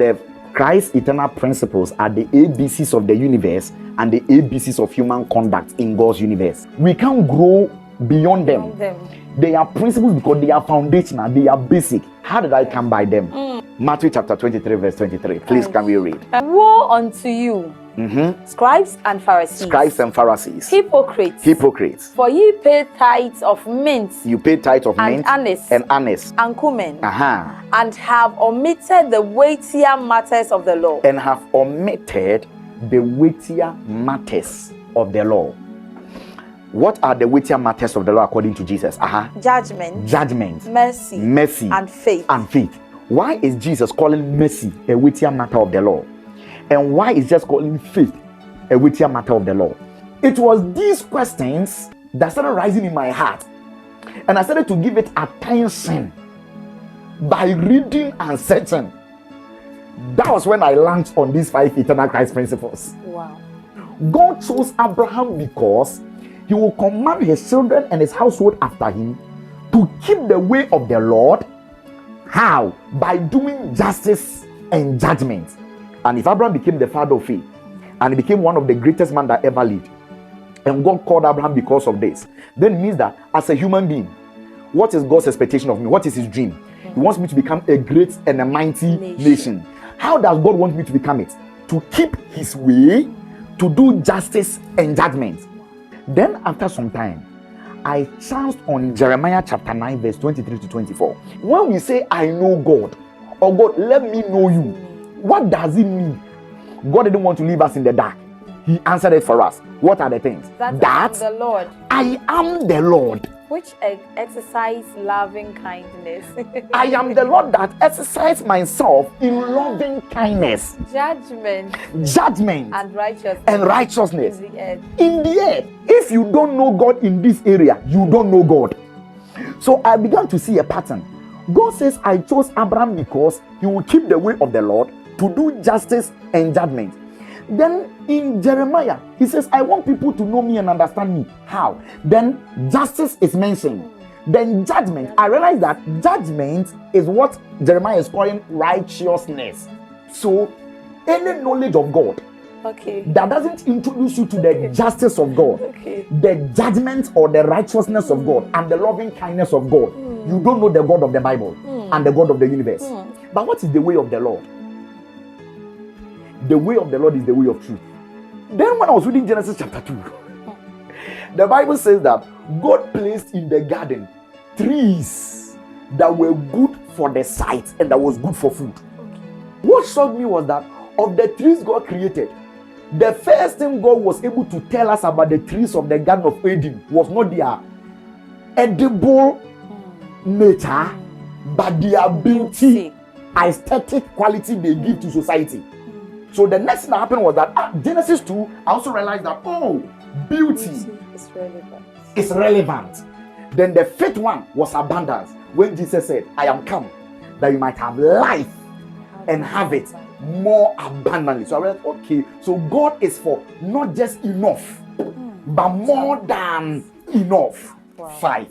The Christ's eternal principles are the ABCs of the universe and the ABCs of human conduct in God's universe. We can't grow beyond them. They are principles because they are foundational, they are basic. How did I come by them? Matthew chapter 23, verse 23. Please, can we read? Woe unto you, scribes and Pharisees. Scribes and Pharisees. Hypocrites. Hypocrites. For ye pay tithes of mint. You pay tithes of mint anise and anise and cumin, and have omitted the weightier matters of the law. And have omitted the weightier matters of the law. What are the weightier matters of the law according to Jesus? Judgment, mercy, and faith. Why is Jesus calling mercy a weightier matter of the law? And why is just calling faith a weightier matter of the law? It was these questions that started rising in my heart. And I started to give it attention by reading and searching. That was when I launched on these 5 eternal Christ principles. Wow. God chose Abraham because he will command his children and his household after him to keep the way of the Lord. How? By doing justice and judgment. And if Abraham became the father of faith, and he became one of the greatest men that ever lived, and God called Abraham because of this, then it means that as a human being, what is God's expectation of me? What is his dream? He wants me to become a great and a mighty nation. How does God want me to become it? To keep his way, to do justice and judgment. Then after some time, I chanced on Jeremiah chapter 9 verse 23 to 24. When we say I know God, or God let me know you, what does it mean? God didn't want to leave us in the dark. He answered it for us. What are the things? That the Lord. I am the Lord. Which exercise loving kindness. I am the Lord that exercise myself in loving kindness. Judgment. And righteousness. In the earth. If you don't know God in this area, you don't know God. So I began to see a pattern. God says, I chose Abraham because he will keep the way of the Lord to do justice and judgment. Then in Jeremiah, he says, I want people to know me and understand me. How? Then justice is mentioned. Then judgment. I realize that judgment is what Jeremiah is calling righteousness. So any knowledge of God that doesn't introduce you to the justice of God, the judgment or the righteousness of God and the loving kindness of God, you don't know the God of the Bible and the God of the universe. But what is the way of the Lord? The way of the Lord is the way of truth. Then when I was reading Genesis chapter 2, the Bible says that God placed in the garden trees that were good for the sight and that was good for food. What shocked me was that of the trees God created, the first thing God was able to tell us about the trees of the Garden of Eden was not their edible nature, but their beauty, aesthetic quality they give to society. So the next thing that happened was that Genesis 2, I also realized that, beauty is relevant. Then the fifth one was abundance. When Jesus said, I am come that you might have life and have it more abundantly. So I realized, okay, so God is for not just enough, but more than enough. 5.